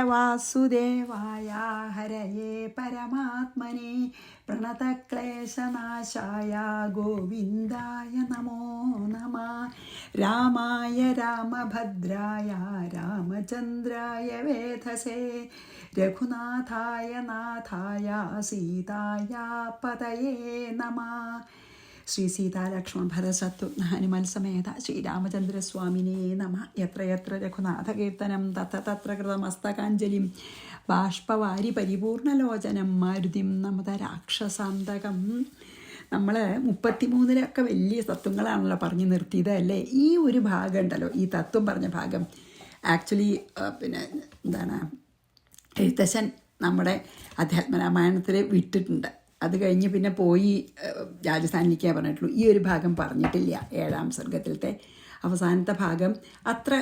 വാസുദേവായ ഹരയേ പരമാത്മനെ പ്രണതക്ലേശനാശായ ഗോവിന്ദായ നമോ നമഃ. രാമായ രാമഭദ്രായ രാമചന്ദ്രായ വേധസേ രഘുനാഥായ നാഥായ സീതായ പതയേ നമഃ. ശ്രീ സീതാലക്ഷ്മണ ഭരതശത്രുഘ്ന ഹനുമാൻ സമേത ശ്രീരാമചന്ദ്രസ്വാമിനേ നമഃ. യത്ര യത്ര രഘുനാഥകീർത്തനം തത്ര തത്ര കൃതമസ്തകാഞ്ജലിം ബാഷ്പവാരി പരിപൂർണലോചനം മാരുതിം നമത രാക്ഷസാന്തകം. നമ്മൾ 33 വലിയ തത്വങ്ങളാണല്ലോ പറഞ്ഞു നിർത്തിയത് അല്ലേ. ഈ ഒരു ഭാഗം ഉണ്ടല്ലോ, ഈ തത്വം പറഞ്ഞ ഭാഗം ആക്ച്വലി എഴുത്തച്ഛൻ നമ്മുടെ അധ്യാത്മരാമായണത്തിൽ വിട്ടിട്ടുണ്ട്. അത് കഴിഞ്ഞ് പിന്നെ പോയി രാജസ്ഥാനിലേക്കേ പറഞ്ഞിട്ടുള്ളൂ. ഈ ഒരു ഭാഗം പറഞ്ഞിട്ടില്ല. 7ാം സർഗത്തിലത്തെ അവസാനത്തെ ഭാഗം അത്ര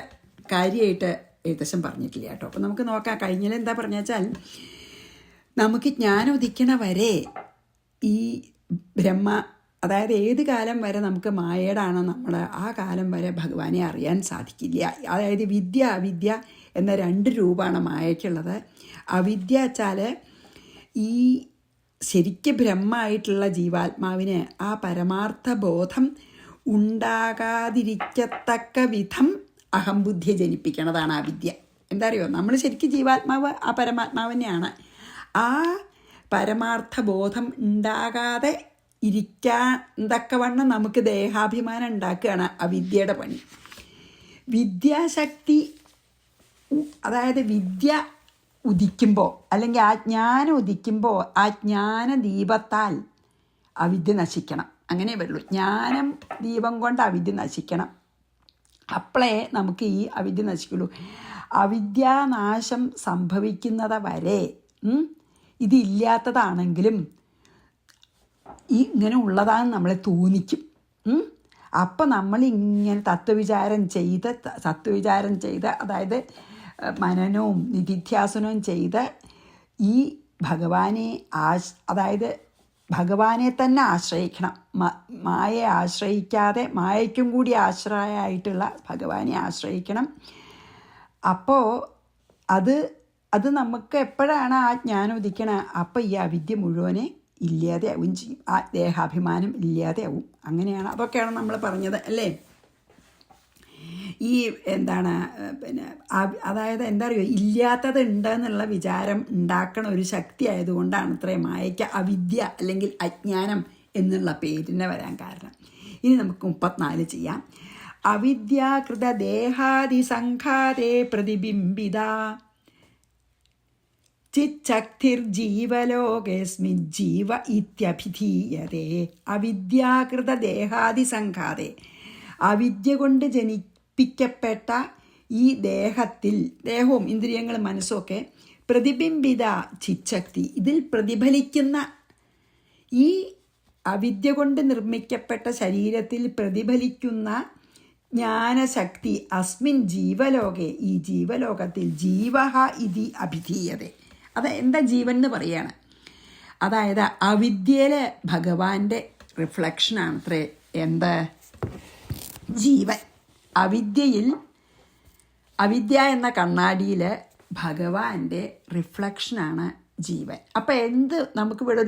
കാര്യമായിട്ട് എഴുത്തച്ഛൻ പറഞ്ഞിട്ടില്ല കേട്ടോ. അപ്പോൾ നമുക്ക് നോക്കാം. കഴിഞ്ഞാൽ എന്താ പറഞ്ഞു വെച്ചാൽ, നമുക്ക് ജ്ഞാനം ഉദിക്കണ വരെ ഈ അതായത് ഏത് കാലം വരെ നമുക്ക് മായയുടെയാണ് നമ്മൾ, ആ കാലം വരെ ഭഗവാനെ അറിയാൻ സാധിക്കില്ല. അതായത് വിദ്യ അവിദ്യ എന്ന 2 രൂപമാണ് മായയ്ക്കുള്ളത്. അവിദ്യ വെച്ചാൽ ഈ ശരിക്കും ബ്രഹ്മമായിട്ടുള്ള ജീവാത്മാവിന് ആ പരമാർത്ഥ ബോധം ഉണ്ടാകാതിരിക്കത്തക്ക വിധം അഹംബുദ്ധിയെ ജനിപ്പിക്കണതാണ് ആ വിദ്യ. എന്താ അറിയോ, നമ്മൾ ശരിക്കും ജീവാത്മാവ് ആ പരമാത്മാവിനെയാണ്. ആ പരമാർത്ഥ ബോധം ഉണ്ടാകാതെ ഇരിക്കാന്തക്കവണ്ണം നമുക്ക് ദേഹാഭിമാനം ഉണ്ടാക്കുകയാണ് അവിദ്യയുടെ പണി. വിദ്യാശക്തി, അതായത് വിദ്യ ഉദിക്കുമ്പോൾ അല്ലെങ്കിൽ ആ ജ്ഞാനം ഉദിക്കുമ്പോൾ ആ ജ്ഞാന ദീപത്താൽ അവിദ്യ നശിക്കണം. അങ്ങനെ വരുള്ളൂ. ജ്ഞാനം ദീപം കൊണ്ട് അവിദ്യ നശിക്കണം. അപ്പോഴേ നമുക്ക് ഈ അവിദ്യ നശിക്കുള്ളൂ. അവിദ്യാനാശം സംഭവിക്കുന്നത് വരെ ഇതില്ലാത്തതാണെങ്കിലും ഈ ഇങ്ങനെ ഉള്ളതാണെന്ന് നമ്മളെ തോന്നിക്കും. അപ്പം നമ്മളിങ്ങനെ തത്വവിചാരം ചെയ്ത് അതായത് മനനവും നിധിധ്യാസനവും ചെയ്ത് ഈ ഭഗവാനെ അതായത് ഭഗവാനെ തന്നെ ആശ്രയിക്കണം. മായയെ ആശ്രയിക്കാതെ മായയ്ക്കും കൂടി ആശ്രയമായിട്ടുള്ള ഭഗവാനെ ആശ്രയിക്കണം. അപ്പോൾ അത് നമുക്ക് എപ്പോഴാണ് ആ ജ്ഞാനം ഉദിക്കണത്, അപ്പോൾ ഈ അവിദ്യ മുഴുവനെ ഇല്ലാതെയാവും ചെയ്യും. ആ ദേഹാഭിമാനം ഇല്ലാതെയാവും. അങ്ങനെയാണ്, അതൊക്കെയാണ് നമ്മൾ പറഞ്ഞത് അല്ലേ. ഈ അതായത് എന്താ പറയുക, ഇല്ലാത്തത് ഉണ്ടെന്നുള്ള വിചാരം ഉണ്ടാക്കണ ഒരു ശക്തി ആയതുകൊണ്ടാണ് ഇത്രയും മായയ്ക്ക് അവിദ്യ അല്ലെങ്കിൽ അജ്ഞാനം എന്നുള്ള പേരിനെ വരാൻ കാരണം. ഇനി നമുക്ക് 34 ചെയ്യാം. അവിദ്യാകൃത ദേഹാദിസംഘാതേ പ്രതിബിംബിത ചിച്ചക്തിർജീവലോകേസ്മിൻ ജീവ ഇത്യഭിധീയതേ. അവിദ്യാകൃത ദേഹാദിസംഘാതേ, അവിദ്യ കൊണ്ട് ജനിപ്പിക്കപ്പെട്ട ഈ ദേഹത്തിൽ, ദേഹവും ഇന്ദ്രിയങ്ങളും മനസ്സുമൊക്കെ പ്രതിബിംബിത ചിച്ചക്തി, ഇതിൽ പ്രതിഫലിക്കുന്ന ഈ അവിദ്യ കൊണ്ട് നിർമ്മിക്കപ്പെട്ട ശരീരത്തിൽ പ്രതിഫലിക്കുന്ന ജ്ഞാനശക്തി അസ്മിൻ ജീവലോകെ, ഈ ജീവലോകത്തിൽ ജീവഹ ഇതി അഭിധീയതേ. അത് എന്താ ജീവൻ എന്ന് പറയാണ്. അതായത് അവിദ്യയിലെ ഭഗവാന്റെ റിഫ്ലക്ഷനാണ് അത്രേ എന്ത് ജീവൻ. അവിദ്യ എന്ന കണ്ണാടിയിൽ ഭഗവാന്റെ റിഫ്ലക്ഷനാണ് ജീവൻ. അപ്പം നമുക്കിവിടെ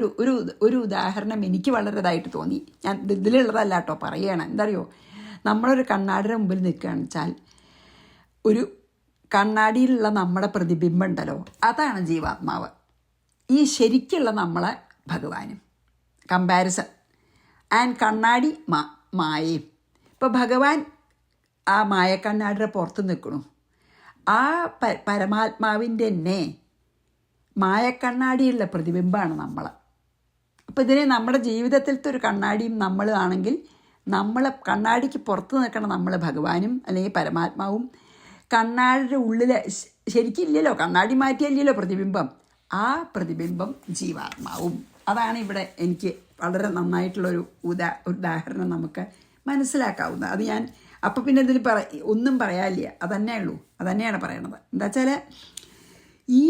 ഒരു ഉദാഹരണം എനിക്ക് വളരെ ഇതായിട്ട് തോന്നി. ഞാൻ ഇതിലുള്ളതല്ല കേട്ടോ പറയണം. എന്താ അറിയോ, നമ്മളൊരു കണ്ണാടിയുടെ മുമ്പിൽ നിൽക്കുകയാണെന്ന് വെച്ചാൽ ഒരു കണ്ണാടിയിലുള്ള നമ്മുടെ പ്രതിബിംബം ഉണ്ടല്ലോ, അതാണ് ജീവാത്മാവ്. ഈ ശരിക്കുള്ള നമ്മളെ ഭഗവാനും കമ്പാരിസൺ ആൻഡ് കണ്ണാടി മായയും. ഇപ്പോൾ ഭഗവാൻ ആ മായക്കണ്ണാടിയുടെ പുറത്ത് നിൽക്കണു. ആ പരമാത്മാവിൻ്റെ തന്നെ മായക്കണ്ണാടിയുള്ള പ്രതിബിംബമാണ് നമ്മൾ. അപ്പോൾ ഇതിനെ നമ്മുടെ ജീവിതത്തിലത്തെ ഒരു കണ്ണാടിയും നമ്മൾ ആണെങ്കിൽ, നമ്മൾ കണ്ണാടിക്ക് പുറത്ത് നിൽക്കണം നമ്മൾ ഭഗവാനും അല്ലെങ്കിൽ പരമാത്മാവും. കണ്ണാടിയുടെ ഉള്ളിൽ ശരിക്കില്ലല്ലോ, കണ്ണാടി മാറ്റിയല്ലോ പ്രതിബിംബം, ആ പ്രതിബിംബം ജീവാത്മാവും. അതാണ് ഇവിടെ എനിക്ക് വളരെ നന്നായിട്ടുള്ളൊരു ഉദാഹരണം നമുക്ക് മനസ്സിലാക്കാവുന്നത്. അത് ഞാൻ അപ്പം പിന്നെ ഇതിൽ ഒന്നും പറയാനില്ല, അതന്നെയാണ് പറയണത്. എന്താ വെച്ചാൽ ഈ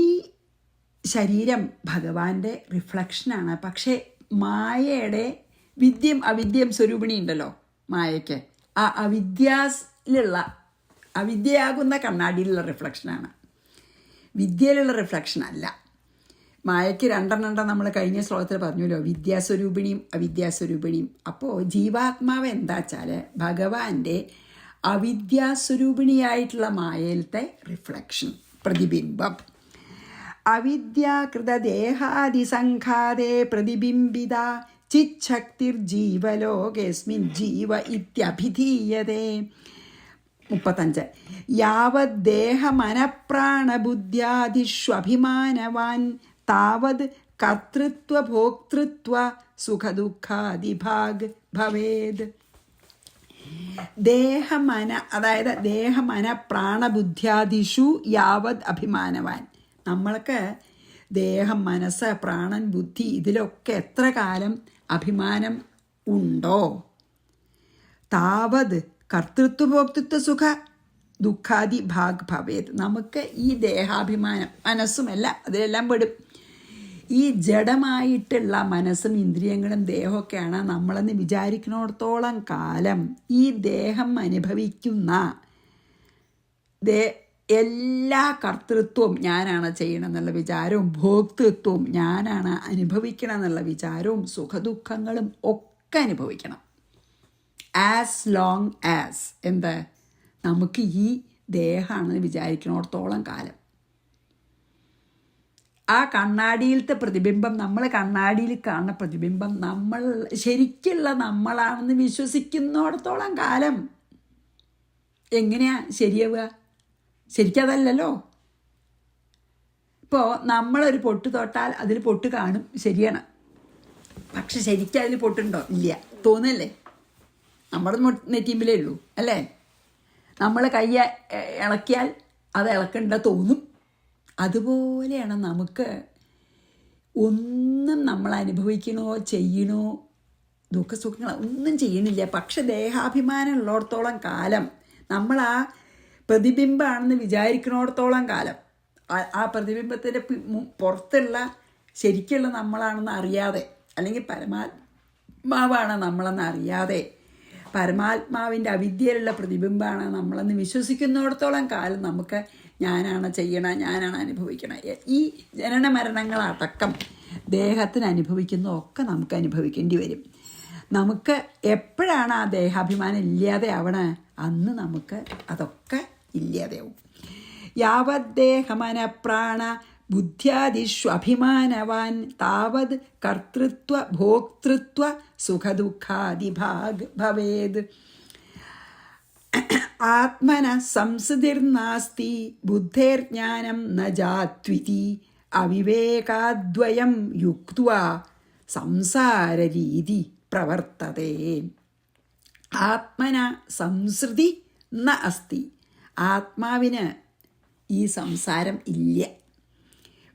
ശരീരം ഭഗവാന്റെ റിഫ്ലക്ഷനാണ്. പക്ഷേ മായയുടെ വിദ്യം അവിദ്യം സ്വരൂപിണി ഉണ്ടല്ലോ മായയ്ക്ക്, ആ അവിദ്യയാകുന്ന കണ്ണാടിയിലുള്ള റിഫ്ലക്ഷനാണ്. വിദ്യയിലുള്ള റിഫ്ലക്ഷൻ അല്ല. മായയ്ക്ക് രണ്ടെണ്ണം നമ്മൾ കഴിഞ്ഞ ശ്ലോകത്തിൽ പറഞ്ഞല്ലോ, വിദ്യാസ്വരൂപിണിയും അവിദ്യാസ്വരൂപിണിയും. അപ്പോൾ ജീവാത്മാവ് എന്താ വെച്ചാൽ ഭഗവാന്റെ അവിദ്യാസ്വരൂപിണിയായിട്ടുള്ള മായയിലത്തെ റിഫ്ലക്ഷൻ, പ്രതിബിംബം. അവിദ്യാകൃതദേഹാദിസംഘാതേ പ്രതിബിംബിത ചിച്ഛക്തിർജീവലോകേസ്മിൻ ജീവ ഇത്യഭിധീയതേ. 35. യാവദ്ദേഹമനപ്രാണബുദ്ധ്യാദിഷ്വഭിമാനവാൻ താവത് കർത്തൃത്വ ഭോക്തൃത്വ സുഖദുഃഖാദിഭാഗ് ഭവേത്. ദേഹമന, അതായത് ദേഹമന പ്രാണബുദ്ധ്യാദിഷു യാവത് അഭിമാനവാൻ. നമ്മൾക്ക് ദേഹം, മനസ്സ്, പ്രാണൻ, ബുദ്ധി ഇതിലൊക്കെ എത്ര കാലം അഭിമാനം ഉണ്ടോ, താവത് കർത്തൃത്വ ഭോക്തൃത്വ സുഖ ദുഃഖാദി ഭാഗ് ഭവേത്. നമുക്ക് ഈ ദേഹാഭിമാനം, മനസ്സുമല്ല, അതിലെല്ലാം പെടും. ഈ ജഡമായിട്ടുള്ള മനസ്സും ഇന്ദ്രിയങ്ങളും ദേഹമൊക്കെയാണ് നമ്മളെന്ന് വിചാരിക്കുന്നിടത്തോളം കാലം ഈ ദേഹം അനുഭവിക്കുന്ന എല്ലാ കർത്തൃത്വവും ഞാനാണ് ചെയ്യണം എന്നുള്ള വിചാരവും ഭോക്തൃത്വവും ഞാനാണ് അനുഭവിക്കണം എന്നുള്ള വിചാരവും സുഖദുഃഖങ്ങളും ഒക്കെ അനുഭവിക്കണം. ആസ് ലോങ് ആസ് എന്താ നമുക്ക് ഈ ദേഹമാണെന്ന് വിചാരിക്കുന്നിടത്തോളം കാലം. ആ കണ്ണാടിയിലത്തെ പ്രതിബിംബം, നമ്മൾ കണ്ണാടിയിൽ കാണുന്ന പ്രതിബിംബം നമ്മൾ ശരിക്കുള്ള നമ്മളാണെന്ന് വിശ്വസിക്കുന്നിടത്തോളം കാലം എങ്ങനെയാ ശരിയാവുക? ശരിക്കതല്ലല്ലോ. ഇപ്പോൾ നമ്മളൊരു പൊട്ട് തൊട്ടാൽ അതിൽ പൊട്ട് കാണും, ശരിയാണ്. പക്ഷെ ശരിക്കും അതിൽ പൊട്ടുണ്ടോ? ഇല്ല, തോന്നല്ലേ? നമ്മുടെ നെറ്റിമ്പിലേ ഉള്ളൂ അല്ലേ? നമ്മൾ കൈ ഇളക്കിയാൽ അത് ഇളക്കണ്ട തോന്നും. അതുപോലെയാണ് നമുക്ക് ഒന്നും നമ്മൾ അനുഭവിക്കണോ ചെയ്യണോ ദുഃഖസുഖങ്ങൾ ഒന്നും ചെയ്യണില്ല. പക്ഷെ ദേഹാഭിമാനം ഉള്ളിടത്തോളം കാലം, നമ്മൾ ആ പ്രതിബിംബമാണെന്ന് വിചാരിക്കുന്നിടത്തോളം കാലം, ആ പ്രതിബിംബത്തിൻ്റെ പുറത്തുള്ള ശരിക്കുള്ള നമ്മളാണെന്ന് അറിയാതെ, അല്ലെങ്കിൽ പരമാത്മാവാണ് നമ്മളെന്ന് അറിയാതെ, പരമാത്മാവിൻ്റെ അവിദ്യയിലുള്ള പ്രതിബിംബമാണ് നമ്മളെന്ന് വിശ്വസിക്കുന്നിടത്തോളം കാലം നമുക്ക് ഞാനാണ് ചെയ്യണം, ഞാനാണ് അനുഭവിക്കണം. ഈ ജനന മരണങ്ങളടക്കം ദേഹത്തിന് അനുഭവിക്കുന്നതൊക്കെ നമുക്ക് അനുഭവിക്കേണ്ടി വരും. നമുക്ക് എപ്പോഴാണ് ആ ദേഹാഭിമാനം ഇല്ലാതെ ആവണേ, അന്ന് നമുക്ക് അതൊക്കെ ഇല്ലാതെയാവും. യാവദ്ദേഹമന പ്രാണ ബുദ്ധ്യാദിഷ്വഭിമാനവാൻ താവത് കർത്തൃത്വ ഭോക്തൃത്വ സുഖദുഃഖാദിഭാഗ് ഭവേത്. ആത്മന സംസൃതിർനാസ്തി ബുദ്ധേർജ്ഞാനം ന ജാത്വിതി അവിവേകാദ്വയം യുക്ത്വാ സംസാരരീതി പ്രവർത്തതേ. ആത്മന സംസൃതി ന അസ്തി, ആത്മാവിന് ഈ സംസാരം ഇല്ല.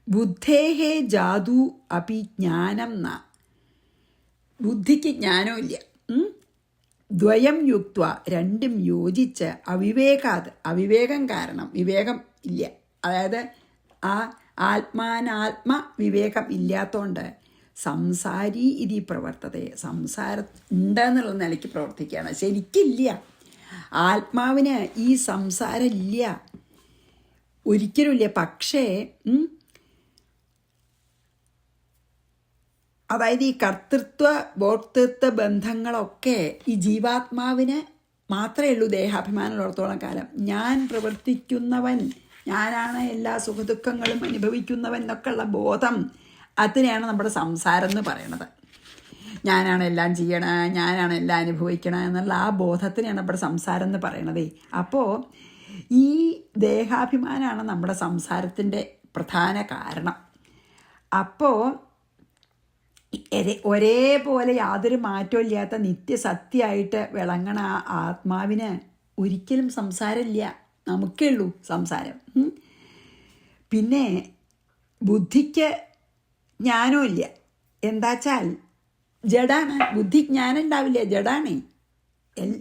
ബുദ്ധേഹേ ജാതു അപി ജ്ഞാനം ന, ബുദ്ധിക്ക് ജ്ഞാനമില്ല. ദ്വയം യുക്ത്വ, രണ്ടും യോജിച്ച് അവിവേകാത്, അവിവേകം കാരണം, വിവേകം ഇല്ല, അതായത് ആ ആത്മാനാത്മ വിവേകം ഇല്ലാത്തതുകൊണ്ട് സംസാരി ഇതി പ്രവർത്തതയെ, സംസാരം ഉണ്ടെന്നുള്ള നിലയ്ക്ക് പ്രവർത്തിക്കുകയാണ്. ശരിക്കില്ല, ആത്മാവിന് ഈ സംസാരം ഇല്ല, ഒരിക്കലുമില്ല. പക്ഷേ അതായത് ഈ കർത്തൃത്വ ഭോക്തൃത്വ ബന്ധങ്ങളൊക്കെ ഈ ജീവാത്മാവിന് മാത്രമേ ഉള്ളൂ ദേഹാഭിമാനമുള്ളിടത്തോളം കാലം. ഞാൻ പ്രവർത്തിക്കുന്നവൻ, ഞാനാണ് എല്ലാ സുഖദുഃഖങ്ങളും അനുഭവിക്കുന്നവൻ എന്നൊക്കെ ഉള്ള ബോധം, അതിനെയാണ് നമ്മുടെ സംസാരം എന്ന് പറയണത്. ഞാനാണ് എല്ലാം ചെയ്യണേ, ഞാനാണ് എല്ലാം അനുഭവിക്കണേ എന്നുള്ള ആ ബോധത്തിനെയാണ് നമ്മുടെ സംസാരം എന്ന് പറയണതേ. അപ്പോൾ ഈ ദേഹാഭിമാനമാണ് നമ്മുടെ സംസാരത്തിൻ്റെ പ്രധാന കാരണം. അപ്പോൾ ഒരേപോലെ യാതൊരു മാറ്റവും ഇല്ലാത്ത നിത്യസത്യമായിട്ട് വിളങ്ങണ ആ ആത്മാവിന് ഒരിക്കലും സംസാരമില്ല, നമുക്കേ ഉള്ളൂ സംസാരം. പിന്നെ ബുദ്ധിക്ക് ജ്ഞാനവും ഇല്ല. എന്താച്ചാൽ ജഡാണ്, ബുദ്ധി ജ്ഞാനം ഉണ്ടാവില്ല, ജഡാണേ.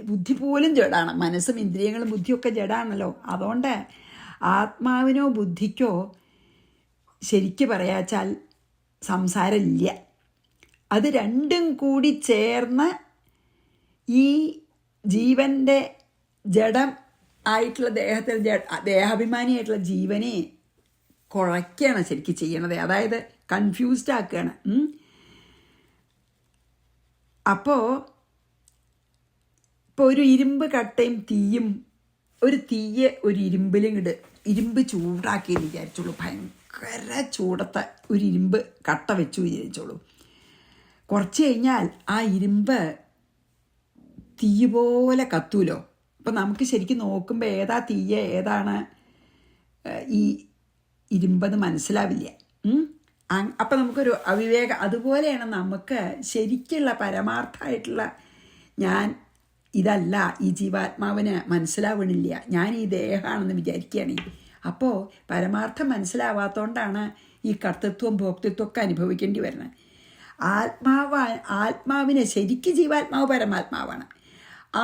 ബുദ്ധി പോലും ജഡാണ്, മനസ്സും ഇന്ദ്രിയങ്ങളും ബുദ്ധിയൊക്കെ ജഡാണല്ലോ. അതുകൊണ്ട് ആത്മാവിനോ ബുദ്ധിക്കോ ശരിക്ക് പറയാച്ചാൽ സംസാരമില്ല. അത് രണ്ടും കൂടി ചേർന്ന് ഈ ജീവൻ്റെ ജഡം ആയിട്ടുള്ള ദേഹത്തിൽ ദേഹാഭിമാനിയായിട്ടുള്ള ജീവനെ കുഴയ്ക്കുകയാണ് ശരിക്കും ചെയ്യണത്. അതായത് കൺഫ്യൂസ്ഡ് ആക്കുകയാണ്. അപ്പോൾ ഒരു ഇരുമ്പ് കട്ടയും തീയും, ഒരു തീയെ ഒരു ഇരുമ്പിലും ഇരുമ്പ് ചൂടാക്കിയെന്ന് വിചാരിച്ചോളൂ. ഭയങ്കര ചൂടത്തെ ഒരു ഇരുമ്പ് കട്ട വെച്ചു വിചാരിച്ചോളൂ. കുറച്ച് കഴിഞ്ഞാൽ ആ ഇരുമ്പ് തീ പോലെ കത്തൂലോ. അപ്പം നമുക്ക് ശരിക്കും നോക്കുമ്പോൾ ഏതാ തീയെ ഏതാണ് ഈ ഇരുമ്പെന്ന് മനസ്സിലാവില്ല. അപ്പം നമുക്കൊരു അവിവേകം. അതുപോലെയാണ് നമുക്ക് ശരിക്കുള്ള പരമാർത്ഥമായിട്ടുള്ള ഞാൻ ഇതല്ല, ഈ ജീവാത്മാവിന് മനസ്സിലാവണില്ല, ഞാൻ ഈ ദേഹമാണെന്ന് വിചാരിക്കുകയാണ്. അപ്പോൾ പരമാർത്ഥം മനസ്സിലാവാത്തതുകൊണ്ടാണ് ഈ കർത്തൃത്വം ഭോക്തൃത്വമൊക്കെ അനുഭവിക്കേണ്ടി വരുന്നത്. ആത്മാവിനെ ശരിക്കും ജീവാത്മാവ് പരമാത്മാവാണ്.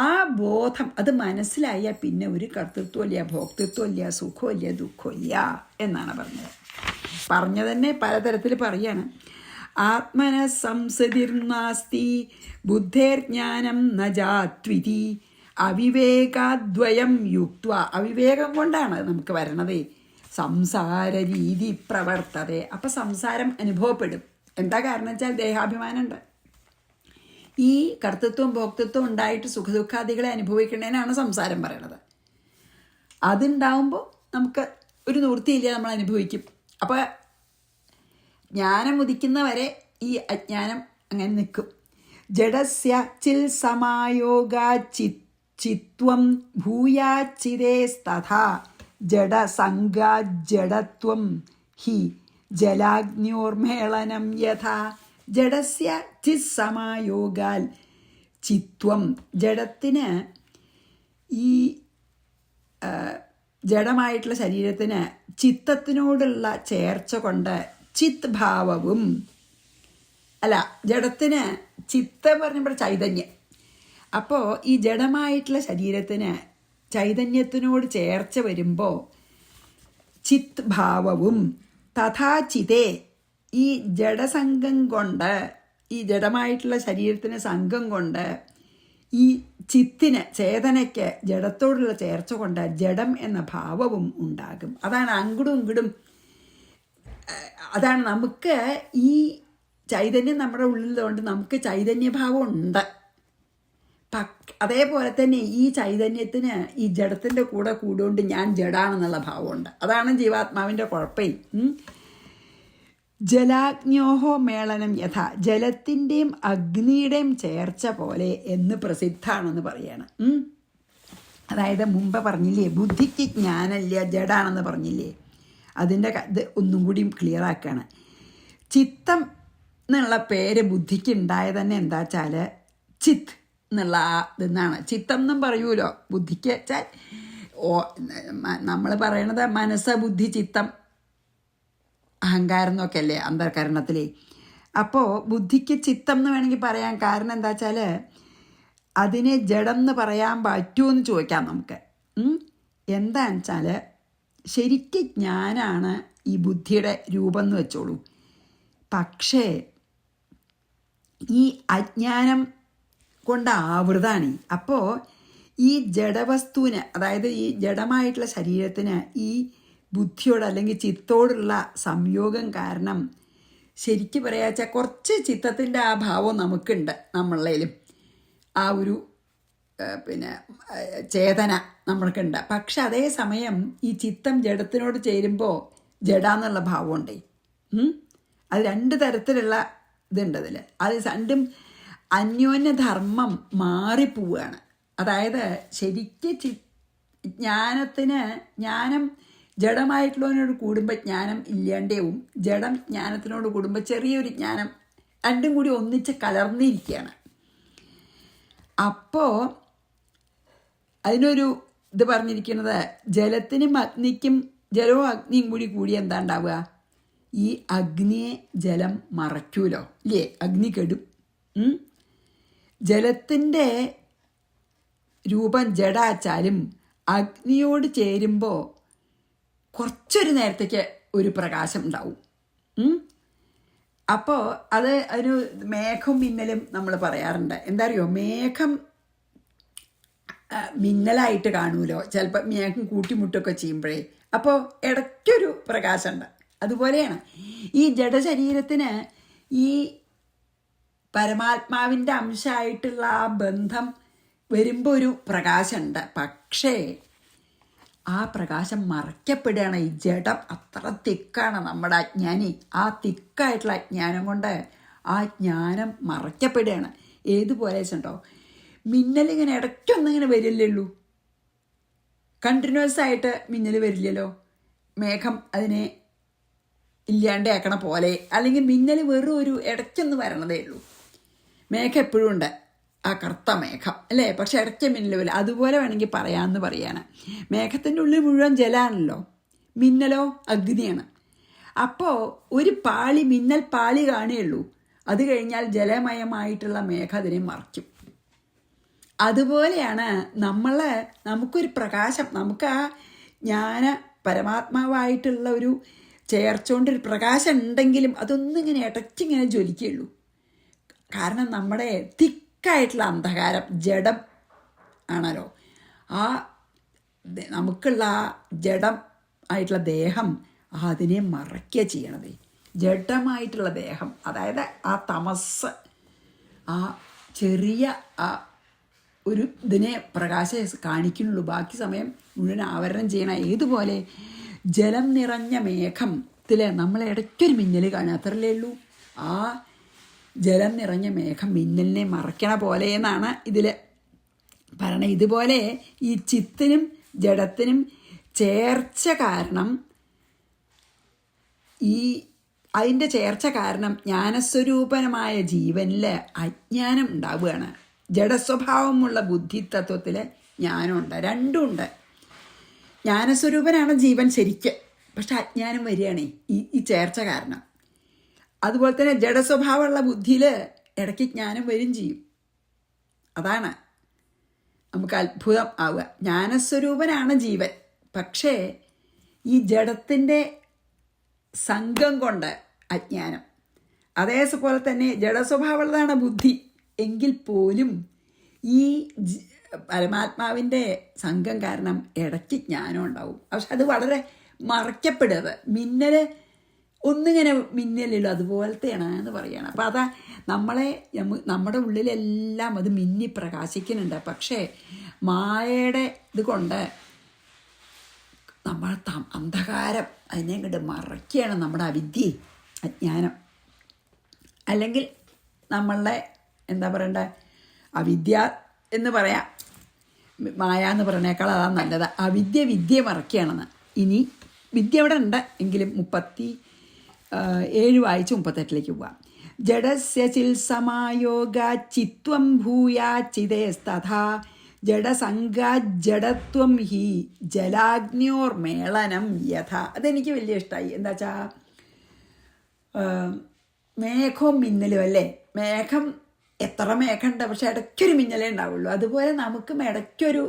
ആ ബോധം അത് മനസ്സിലായാൽ പിന്നെ ഒരു കർത്തൃത്വമില്ല, ഭോക്തൃത്വമില്ല, സുഖമില്ല, ദുഃഖമില്ല എന്നാണ് പറഞ്ഞത് തന്നെ പലതരത്തിൽ പറയാണ്. ആത്മന സംസതിർനാസ്തി ബുദ്ധേർജ്ഞാനം ന ജാത്വിതി അവിവേകാദ്വയം യുക്ത്വ. അവിവേകം കൊണ്ടാണ് നമുക്ക് വരണത്. സംസാര രീതി പ്രവർത്തതേ. അപ്പം സംസാരം അനുഭവപ്പെടും. എന്താ കാരണം വെച്ചാൽ ദേഹാഭിമാനമുണ്ട്. ഈ കർത്തൃത്വം ഭോക്തൃത്വം ഉണ്ടായിട്ട് സുഖദുഃഖാദികളെ അനുഭവിക്കുന്നതിനാണ് സംസാരം പറയണത്. അതുണ്ടാവുമ്പോൾ നമുക്ക് ഒരു നിവൃത്തിയില്ല, നമ്മൾ അനുഭവിക്കും. അപ്പോൾ ജ്ഞാനം ഉദിക്കുന്നവരെ ഈ അജ്ഞാനം അങ്ങനെ നിൽക്കും. ജഡസ്യ ചിൽ സമായോഗാ ചിത്വം ഭൂയാച്ചിതേസ്തഥാ ജഡസംഗാ ജഡത്വം ഹി ജലാഗ്ന്യോർമേളനം യഥാ. ജഡസ്യ ചിത് സമായോഗാൽ ചിത്വം. ജഡത്തിന് ഈ ജഡമായിട്ടുള്ള ശരീരത്തിന് ചിത്തത്തിനോടുള്ള ചേർച്ച കൊണ്ട് ചിത് ഭാവവും, അല്ല ജഡത്തിന് ചിത്ത പറഞ്ഞപ്പോൾ ചൈതന്യം. അപ്പോൾ ഈ ജഡമായിട്ടുള്ള ശരീരത്തിന് ചൈതന്യത്തിനോട് ചേർച്ച വരുമ്പോൾ ചിത് ഭാവവും തഥാ ചിതേ. ഈ ജഡസംഘം കൊണ്ട്, ഈ ജഡമായിട്ടുള്ള ശരീരത്തിന് സംഘം കൊണ്ട് ഈ ചിത്തിന് ചേതനയ്ക്ക് ജഡത്തോടുള്ള ചേർച്ച കൊണ്ട് ജഡം എന്ന ഭാവവും ഉണ്ടാകും. അതാണ് അങ്ങടും ഇങ്ങടും. അതാണ് നമുക്ക് ഈ ചൈതന്യം നമ്മുടെ ഉള്ളിലുള്ളതുകൊണ്ട് നമുക്ക് ചൈതന്യഭാവം ഉണ്ട്. അതേപോലെ തന്നെ ഈ ചൈതന്യത്തിന് ഈ ജഡത്തിൻ്റെ കൂടെ കൂടുകൊണ്ട് ഞാൻ ജഡാണെന്നുള്ള ഭാവമുണ്ട്. അതാണ് ജീവാത്മാവിൻ്റെ കുഴപ്പം. ജലാഗ്ന്യോഹോ മേളനം യഥ. ജലത്തിൻ്റെയും അഗ്നിയുടെയും ചേർച്ച പോലെ എന്ന് പ്രസിദ്ധാണെന്ന് പറയാണ്. അതായത് മുമ്പ് പറഞ്ഞില്ലേ ബുദ്ധിക്ക് ജ്ഞാനമില്ല, ജഡാണെന്ന് പറഞ്ഞില്ലേ. അതിൻ്റെ ഇത് ഒന്നും കൂടി ക്ലിയർ ആക്കുകയാണ്. ചിത്തം എന്നുള്ള പേര് ബുദ്ധിക്ക് ഉണ്ടായത് തന്നെ എന്താ വെച്ചാൽ ചിത്ത് എന്നുള്ള ആ ഇതെന്നാണ്. ചിത്തം എന്നും പറയൂലോ ബുദ്ധിക്ക് വെച്ചാൽ. നമ്മൾ പറയണത് മനസ്സ്, ബുദ്ധി, ചിത്തം, അഹങ്കാരം എന്നൊക്കെ അല്ലേ അന്തർകരണത്തിൽ. അപ്പോൾ ബുദ്ധിക്ക് ചിത്തം എന്ന് വേണമെങ്കിൽ പറയാം. കാരണം എന്താ വെച്ചാൽ അതിനെ ജഡം എന്ന് പറയാൻ പറ്റുമെന്ന് ചോദിക്കാം നമുക്ക്. എന്താണെന്ന് വെച്ചാൽ ശരിക്കും ജ്ഞാനാണ് ഈ ബുദ്ധിയുടെ രൂപം എന്ന് വെച്ചോളൂ. പക്ഷേ ഈ അജ്ഞാനം കൊണ്ട് ആവൃതാണ്. അപ്പോൾ ഈ ജഡവസ്തുവിന്, അതായത് ഈ ജഡമായിട്ടുള്ള ശരീരത്തിന് ഈ ബുദ്ധിയോട് അല്ലെങ്കിൽ ചിത്തോടുള്ള സംയോഗം കാരണം ശരിക്കും പറയാ വെച്ചാൽ കുറച്ച് ചിത്തത്തിൻ്റെ ആ ഭാവം നമുക്കുണ്ട് നമ്മളിലും. ആ ഒരു ചേതന നമ്മൾക്കുണ്ട്. പക്ഷെ അതേസമയം ഈ ചിത്തം ജഡത്തിനോട് ചേരുമ്പോൾ ജഡാന്നുള്ള ഭാവമുണ്ടേ. അത് രണ്ട് തരത്തിലുള്ള ഇതുണ്ട് അതിൽ. അത് രണ്ടും അന്യോന്യധർമ്മം മാറിപ്പോവുകയാണ്. അതായത് ശരിക്ക് ജ്ഞാനം ജഡമായിട്ടുള്ളതിനോട് കൂടുമ്പോൾ ജ്ഞാനം ഇല്ലാണ്ടാവും. ജഡം ജ്ഞാനത്തിനോട് കൂടുമ്പോൾ ചെറിയൊരു ജ്ഞാനം, രണ്ടും കൂടി ഒന്നിച്ച് കലർന്നിരിക്കുകയാണ്. അപ്പോൾ അതിനൊരു ഇത് പറഞ്ഞിരിക്കുന്നത് ജലത്തിനും അഗ്നിക്കും, ജലവും അഗ്നിയും കൂടി എന്താ ഉണ്ടാവുക? ഈ അഗ്നിയെ ജലം മറയ്ക്കൂലോ ഇല്ലേ? അഗ്നി കെടും. ജലത്തിൻ്റെ രൂപം ജഡാച്ചാലും അഗ്നിയോട് ചേരുമ്പോൾ കുറച്ചൊരു നേരത്തേക്ക് ഒരു പ്രകാശം ഉണ്ടാവും. അപ്പോൾ അതിന് മേഘം മിന്നലും നമ്മൾ പറയാറുണ്ട്. എന്താ അറിയോ, മേഘം മിന്നലായിട്ട് കാണൂലോ ചിലപ്പോൾ, മേഘം കൂട്ടിമുട്ടൊക്കെ ചെയ്യുമ്പോഴേ. അപ്പോൾ ഇടയ്ക്കൊരു പ്രകാശമുണ്ട്. അതുപോലെയാണ് ഈ ജഡശരീരത്തിന് ഈ പരമാത്മാവിൻ്റെ അംശമായിട്ടുള്ള ആ ബന്ധം വരുമ്പോൾ ഒരു പ്രകാശമുണ്ട്. പക്ഷേ ആ പ്രകാശം മറയ്ക്കപ്പെടുകയാണ്. ഈ ജഡം അത്ര തിക്കാണ് നമ്മുടെ അജ്ഞാനി. ആ തിക്കായിട്ടുള്ള അജ്ഞാനം കൊണ്ട് ആ ജ്ഞാനം മറയ്ക്കപ്പെടുകയാണ്. ഏതുപോലെ വെച്ചിട്ടുണ്ടോ, മിന്നലിങ്ങനെ ഇടയ്ക്കൊന്നിങ്ങനെ വരില്ലല്ലോ, കണ്ടിന്യൂസ് ആയിട്ട് മിന്നൽ വരില്ലല്ലോ. മേഘം അതിനെ ഇല്ലാണ്ടാക്കണ പോലെ, അല്ലെങ്കിൽ മിന്നൽ വെറും ഒരു ഇടയ്ക്കൊന്ന് വരണതേ ഉള്ളൂ. മേഘം എപ്പോഴും ഉണ്ട്, ആ കറുത്ത മേഘം അല്ലേ, പക്ഷെ ഇടയ്ക്ക് മിന്നൽ വരില്ല. അതുപോലെ വേണമെങ്കിൽ പറയാമെന്ന് പറയാണ്. മേഘത്തിൻ്റെ ഉള്ളിൽ മുഴുവൻ ജലമാണല്ലോ, മിന്നലോ അഗ്നിയാണ്. അപ്പോൾ ഒരു പാളി, മിന്നൽ പാളി കാണുകയുള്ളൂ, അത് കഴിഞ്ഞാൽ ജലമയമായിട്ടുള്ള മേഘം അതിനെ മറയ്ക്കും. അതുപോലെയാണ് നമുക്കൊരു പ്രകാശം, നമുക്ക് ആ ജ്ഞാന പരമാത്മാവായിട്ടുള്ള ഒരു ചേർച്ചുകൊണ്ടൊരു പ്രകാശം ഉണ്ടെങ്കിലും അതൊന്നും ഇങ്ങനെ ഇടയ്ക്കിങ്ങനെ ജ്വലിക്കുകയുള്ളൂ. കാരണം നമ്മുടെ തിക്കായിട്ടുള്ള അന്ധകാരം ജഡം ആണല്ലോ. ആ നമുക്കുള്ള ആ ജഡം ആയിട്ടുള്ള ദേഹം അതിനെ മറയ്ക്കുക ചെയ്യണത്. ജഡമായിട്ടുള്ള ദേഹം, അതായത് ആ തമസ്, ആ ചെറിയ ആ ഒരു ഇതിനെ പ്രകാശം കാണിക്കുന്നുള്ളൂ. ബാക്കി സമയം മുഴുവൻ ആവരണം ചെയ്യണം. ഏതുപോലെ ജലം നിറഞ്ഞ മേഘത്തിൽ നമ്മൾ ഇടയ്ക്കൊരു മിന്നൽ കാണുക, അത്രയല്ലേ ഉള്ളൂ. ആ ജലം നിറഞ്ഞ മേഘം മിന്നലിനെ മറയ്ക്കണ പോലെ എന്നാണ് ഇതിൽ പറയണത്. ഇതുപോലെ ഈ ചിത്തിനും ജഡത്തിനും ചേർച്ച കാരണം, അതിൻ്റെ ചേർച്ച കാരണം ജ്ഞാനസ്വരൂപനമായ ജീവനിൽ അജ്ഞാനം ഉണ്ടാവുകയാണ്. ജഡസ്വഭാവമുള്ള ബുദ്ധിതത്വത്തിൽ ജ്ഞാനമുണ്ട്, രണ്ടുമുണ്ട്. ജ്ഞാനസ്വരൂപനാണ് ജീവൻ ശരിക്ക്, പക്ഷെ അജ്ഞാനം വരികയാണ് ഈ ചേർച്ച കാരണം. അതുപോലെ തന്നെ ജഡസ്വഭാവമുള്ള ബുദ്ധിയിൽ ഇടയ്ക്ക് ജ്ഞാനം വരും ചെയ്യും. അതാണ് നമുക്ക് അത്ഭുതം ആവുക. ജ്ഞാനസ്വരൂപനാണ് ജീവൻ, പക്ഷേ ഈ ജഡത്തിൻ്റെ സംഘം കൊണ്ട് അജ്ഞാനം. അതേപോലെ തന്നെ ജഡസ്വഭാവമുള്ളതാണ് ബുദ്ധി, എങ്കിൽ പോലും ഈ പരമാത്മാവിൻ്റെ സംഘം കാരണം ഇടയ്ക്ക് ജ്ഞാനം ഉണ്ടാവും. പക്ഷെ അത് വളരെ മറയ്ക്കപ്പെടുന്നത്. മിന്നൽ ഒന്നിങ്ങനെ മിന്നലില്ലോ, അതുപോലത്തെയാണ് എന്ന് പറയുകയാണ്. അപ്പോൾ അതാ നമ്മുടെ ഉള്ളിലെല്ലാം അത് മിന്നി പ്രകാശിക്കുന്നുണ്ട്. പക്ഷേ മായയുടെ ഇത് കൊണ്ട് നമ്മൾ അന്ധകാരം അതിനെ കൊണ്ട് മറയ്ക്കുകയാണ്, നമ്മുടെ അവിദ്യ, അജ്ഞാനം. അല്ലെങ്കിൽ നമ്മളുടെ എന്താ പറയണ്ടേ, അവിദ്യ എന്ന് പറയാം, മായ എന്ന് പറയുന്നേക്കാൾ അതാണ് നല്ലത്. അവിദ്യ വിദ്യ മറയ്ക്കുകയാണെന്ന്. ഇനി വിദ്യ അവിടെ ഉണ്ട് എങ്കിലും 37 വായിച്ച് 38 പോവാം. ജഡസ്യ ചിൽസമായോഗ ചിത്വം ഭൂയാ ചിതേസ്തഥാ ജഡസംഗാ ജഡത്വം ഹി ജലാഗ്നിയോർമേളനം യഥ. അതെനിക്ക് വലിയ ഇഷ്ടമായി. എന്താ വെച്ചാൽ മേഘവും മിന്നലും അല്ലേ. മേഘം എത്ര മേഘമുണ്ട്, പക്ഷെ ഇടയ്ക്കൊരു മിന്നലേ ഉണ്ടാവുള്ളൂ. അതുപോലെ നമുക്കും ഇടയ്ക്കൊരു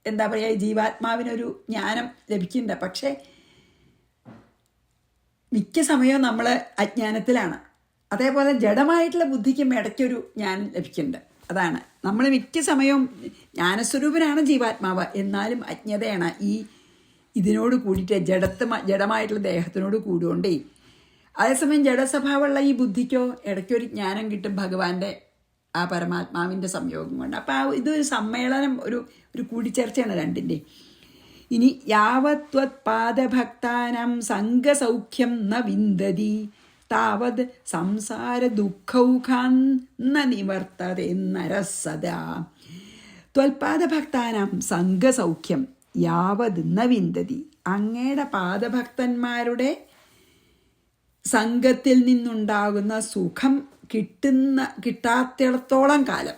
എന്താ പറയുക, ജീവാത്മാവിനൊരു ജ്ഞാനം ലഭിക്കുന്നുണ്ട്. പക്ഷേ മിക്ക സമയവും നമ്മൾ അജ്ഞാനത്തിലാണ്. അതേപോലെ ജഡമായിട്ടുള്ള ബുദ്ധിക്കും ഇടയ്ക്കൊരു ജ്ഞാനം ലഭിക്കുന്നുണ്ട്. അതാണ് നമ്മൾ മിക്ക സമയവും ജ്ഞാനസ്വരൂപനാണ് ജീവാത്മാവ്, എന്നാലും അജ്ഞതയാണ് ഇതിനോട് കൂടിയിട്ട് ജഡമായിട്ടുള്ള ദേഹത്തിനോട് കൂടുകൊണ്ടേ. അതേസമയം ജഡസ്വഭാവമുള്ള ഈ ബുദ്ധിക്കോ ഇടയ്ക്കൊരു ജ്ഞാനം കിട്ടും ഭഗവാന്റെ ആ പരമാത്മാവിൻ്റെ സംയോഗം കൊണ്ട്. അപ്പോൾ ഇതൊരു സമ്മേളനം, ഒരു കൂടിച്ചേർച്ചയാണ് രണ്ടിൻ്റെ. ഇനി യാവത്വത് പാദഭക്താനാം സംഘസൗഖ്യം ന വിന്ദതി താവത് സംസാര ദുഃഖൗഖാൻ ന നിവർത്തതേ നരസദാ. ത്വൽപാദഭക്താനാം സംഘസൗഖ്യം യാവത് ന വിന്ദതി. അങ്ങയുടെ പാദഭക്തന്മാരുടെ സംഘത്തിൽ നിന്നുണ്ടാകുന്ന സുഖം കിട്ടാത്തിടത്തോളം കാലം.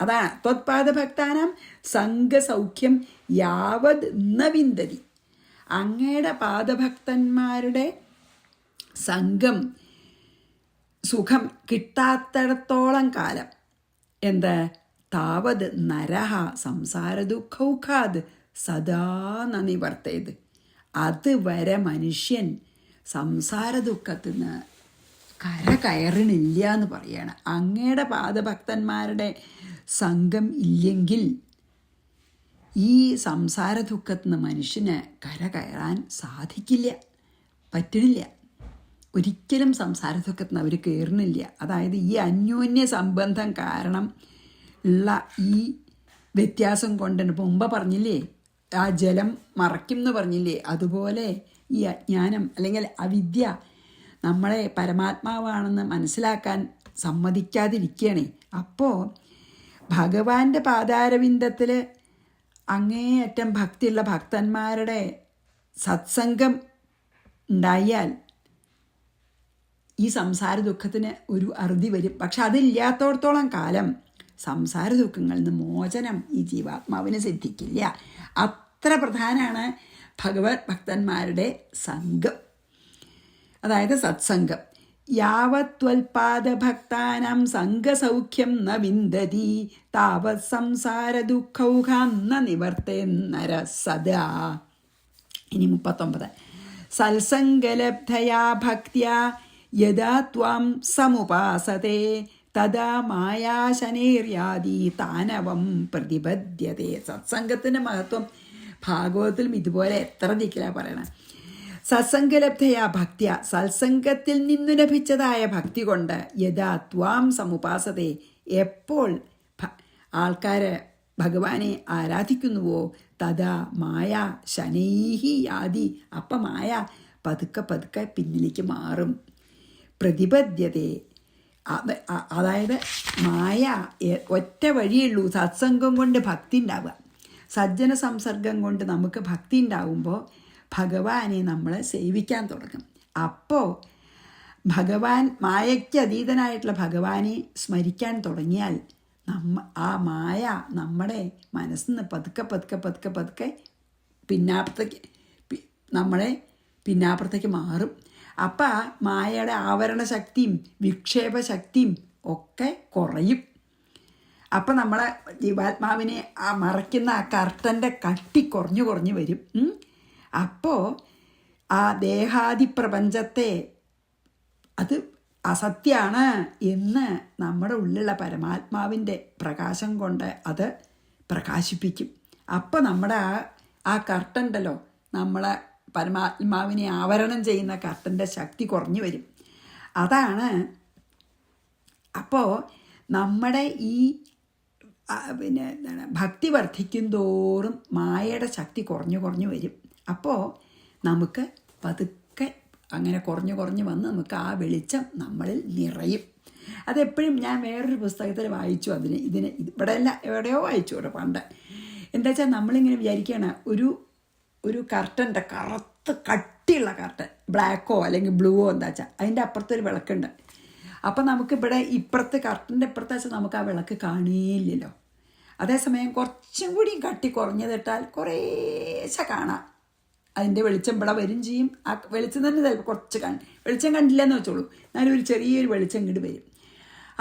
അതാണ് ത്വത്പാദഭക്താനാം സംഘസൗഖ്യം യാവത് ന വിന്ദതി. അങ്ങയുടെ പാദഭക്തന്മാരുടെ സംഘം സുഖം കിട്ടാത്തിടത്തോളം കാലം എന്ത് താവത് നരഹ സംസാര ദുഃഖൗഖാത് സദാ ന നിവർത്തേത്. അതുവരെ മനുഷ്യൻ സംസാര ദുഃഖത്തിൽ നിന്ന് കയറണില്ല എന്ന് പറയാണ്. അങ്ങയുടെ പാദഭക്തന്മാരുടെ സംഘം ഇല്ലെങ്കിൽ ഈ സംസാര ദുഃഖത്തിൽ നിന്ന് മനുഷ്യന് കയറാൻ സാധിക്കില്ല, പറ്റണില്ല. ഒരിക്കലും സംസാരത്തൊക്കെ അവർ കയറുന്നില്ല. അതായത് ഈ അന്യോന്യ സംബന്ധം കാരണം ഉള്ള ഈ വ്യത്യാസം കൊണ്ടാണ്. ഇപ്പോൾ മുമ്പ് പറഞ്ഞില്ലേ, ആ ജലം മറയ്ക്കും എന്ന് പറഞ്ഞില്ലേ, അതുപോലെ ഈ അജ്ഞാനം അല്ലെങ്കിൽ അവിദ്യ നമ്മളെ പരമാത്മാവാണെന്ന് മനസ്സിലാക്കാൻ സമ്മതിക്കാതിരിക്കുകയാണ്. അപ്പോൾ ഭഗവാന്റെ പാതാരവിന്ദത്തിൽ അങ്ങേയറ്റം ഭക്തിയുള്ള ഭക്തന്മാരുടെ സത്സംഗം ഉണ്ടായാൽ ഈ സംസാര ദുഃഖത്തിന് ഒരു അറുതി വരും. പക്ഷെ അതില്ലാത്തടത്തോളം കാലം സംസാര ദുഃഖങ്ങളിൽ നിന്ന് മോചനം ഈ ജീവാത്മാവിന് സിദ്ധിക്കില്ല. അത്ര പ്രധാനമാണ് ഭഗവത് ഭക്തന്മാരുടെ സംഘം, അതായത് സത്സംഗം. യാവത്വൽപാദഭക്താനാം സംഘസൗഖ്യം ന വിന്ദതി താവത് സംസാര ദുഃഖൗഘാം ന നിവർത്തേന്നര സദാ. ഇനി 39. സത്സംഗലബ്ധയാ ഭക്ത്യാ യദാ ത്വാം സമുപാസതേ തദാ മായാശനേര്യാദി താനവം പ്രതിപദ്യതേ. സത്സംഗത്തിൻ്റെ മഹത്വം ഭാഗവതത്തിലും ഇതുപോലെ എത്ര ദിക്കിലാണ് പറയണം. സത്സംഗലബ്ധയാ ഭക്ത്യ, സത്സംഗത്തിൽ നിന്നു ലഭിച്ചതായ ഭക്തി കൊണ്ട് യഥാ ത്വാം സമുപാസതേ, എപ്പോൾ ആൾക്കാർ ഭഗവാനെ ആരാധിക്കുന്നുവോ തഥാ മായ ശനൈഹി യാതി, അപ്പം മായ പതുക്കെ പതുക്കെ പിന്നിലേക്ക് മാറും. പ്രതിപദ്യതേ, അതായത് മായ ഒറ്റ വഴിയുള്ളൂ, സത്സംഗം കൊണ്ട് ഭക്തി ഉണ്ടാവുക. സജ്ജന സംസർഗം കൊണ്ട് നമുക്ക് ഭക്തി ഉണ്ടാവുമ്പോൾ ഭഗവാനെ നമ്മൾ സേവിക്കാൻ തുടങ്ങും. അപ്പോൾ ഭഗവാൻ, മായയ്ക്ക് അതീതനായിട്ടുള്ള ഭഗവാനെ സ്മരിക്കാൻ തുടങ്ങിയാൽ ആ മായ നമ്മുടെ മനസ്സിൽ നിന്ന് പതുക്കെ പതുക്കെ പതുക്കെ പതുക്കെ നമ്മളെ പിന്നാപ്പുറത്തേക്ക് മാറും. അപ്പം മായയുടെ ആവരണ ശക്തിയും വിക്ഷേപ ശക്തിയും ഒക്കെ കുറയും. അപ്പം നമ്മളെ ജീവാത്മാവിനെ ആ മറയ്ക്കുന്ന ആ കർട്ടൻ്റെ കട്ടി കുറഞ്ഞു കുറഞ്ഞു വരും. അപ്പോൾ ആ ദേഹാദിപ്രപഞ്ചത്തെ അത് അസത്യാണ് എന്ന് നമ്മുടെ ഉള്ളിലുള്ള പരമാത്മാവിൻ്റെ പ്രകാശം കൊണ്ട് അത് പ്രകാശിപ്പിക്കും. അപ്പോൾ നമ്മുടെ ആ കർട്ടനുണ്ടല്ലോ, നമ്മളെ പരമാത്മാവിനെ ആവരണം ചെയ്യുന്ന കർട്ടൻ്റെ ശക്തി കുറഞ്ഞു വരും. അതാണ് അപ്പോൾ നമ്മുടെ ഈ എന്താണ് ഭക്തി വർദ്ധിക്കും തോറും മായയുടെ ശക്തി കുറഞ്ഞു കുറഞ്ഞു വരും. അപ്പോൾ നമുക്ക് പതുക്കെ അങ്ങനെ കുറഞ്ഞു കുറഞ്ഞു വന്ന് നമുക്ക് ആ വെളിച്ചം നമ്മളിൽ നിറയും. അതെപ്പോഴും ഞാൻ വേറൊരു പുസ്തകത്തിൽ വായിച്ചു, ഇതിന് ഇവിടെ അല്ല എവിടെയോ വായിച്ചു ഇവിടെ പണ്ട്. എന്താ വെച്ചാൽ നമ്മളിങ്ങനെ വിചാരിക്കുകയാണ്, ഒരു കർട്ടൻ്റെ കറുത്ത് കട്ടിയുള്ള കർട്ടൻ, ബ്ലാക്കോ അല്ലെങ്കിൽ ബ്ലൂവോ എന്താ വെച്ചാൽ അതിൻ്റെ അപ്പുറത്തൊരു വിളക്കുണ്ട്. അപ്പം നമുക്കിവിടെ ഇപ്പുറത്ത് കർട്ടൻ്റെ ഇപ്പുറത്ത് വെച്ചാൽ നമുക്ക് ആ വിളക്ക് കാണില്ലല്ലോ. അതേസമയം കുറച്ചും കൂടി കട്ടി കുറഞ്ഞതിട്ടാൽ കുറേശ്ശെ കാണാം, അതിൻ്റെ വെളിച്ചം ഇവിടെ വരും ചെയ്യും. ആ വെളിച്ചം തന്നെ ചിലപ്പോൾ കുറച്ച് വെളിച്ചം കണ്ടില്ലെന്ന് വെച്ചോളൂ, എന്നാലും ഒരു ചെറിയൊരു വെളിച്ചം ഇങ്ങോട്ട് വരും.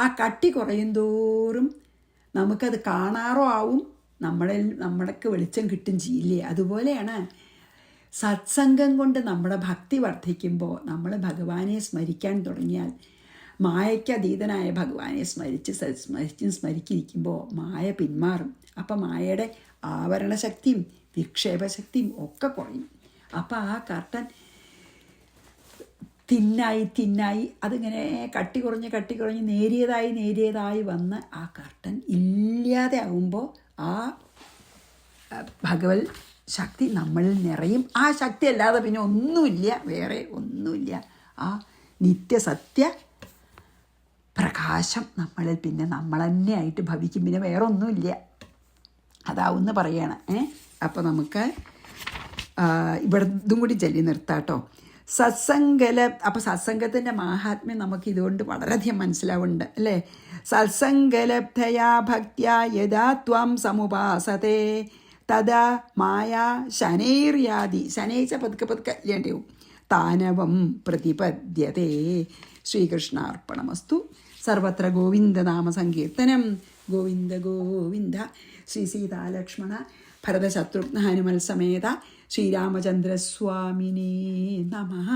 ആ കട്ടി കുറയും തോറും നമുക്കത് കാണാറോ ആവും, നമ്മൾക്ക് വെളിച്ചം കിട്ടും ചെയ്യില്ലേ. അതുപോലെയാണ് സത്സംഗം കൊണ്ട് നമ്മുടെ ഭക്തി വർദ്ധിക്കുമ്പോൾ നമ്മൾ ഭഗവാനെ സ്മരിക്കാൻ തുടങ്ങിയാൽ, മായയ്ക്ക് അതീതനായ ഭഗവാനെ സ്മരിച്ചിരിക്കുമ്പോൾ മായ പിന്മാറും. അപ്പം മായയുടെ ആവരണശക്തിയും വിക്ഷേപശക്തിയും ഒക്കെ കുറയും. അപ്പം ആ കർട്ടൻ തിന്നായി അതിങ്ങനെ കട്ടി കുറഞ്ഞ് നേരിയതായി വന്ന് ആ കർട്ടൻ ഇല്ലാതെ ആകുമ്പോൾ ആ ഭഗവത് ശക്തി നമ്മളിൽ നിറയും. ആ ശക്തി അല്ലാതെ പിന്നെ ഒന്നുമില്ല, വേറെ ഒന്നുമില്ല. ആ നിത്യസത്യ പ്രകാശം നമ്മളിൽ പിന്നെ നമ്മൾ തന്നെ ആയിട്ട് ഭവിക്കും. പിന്നെ വേറെ ഒന്നുമില്ല, അതാവുമെന്ന് പറയാണ്. അപ്പോൾ നമുക്ക് ഇവിടെ ഇതും കൂടി ചൊല്ലി നിർത്താട്ടോ. അപ്പോൾ സത്സംഗത്തിൻ്റെ മാഹാത്മ്യം നമുക്ക് ഇതുകൊണ്ട് വളരെയധികം മനസ്സിലാവുന്നുണ്ട് അല്ലേ. സത്സംഗലബ്ധയാ ഭക്ത്യാ യഥാ ത്വം സമുപാസതേ തഥാ മായാ ശനൈര്യാദി, ശനയിച്ച പതുക്കെ ഇല്ലേണ്ടിവും താനവം പ്രതിപദ്യതേ. ശ്രീകൃഷ്ണാർപ്പണമസ്തു. സർവത്ര ഗോവിന്ദനാമ സങ്കീർത്തനം. ഗോവിന്ദ ഗോവിന്ദ. ശ്രീ സീതാലക്ഷ്മണ ഭരതശത്രുഘ്ന ഹനുമൽ സമേത ശ്രീരാമചന്ദ്രസ്വാമിനേ നമഃ.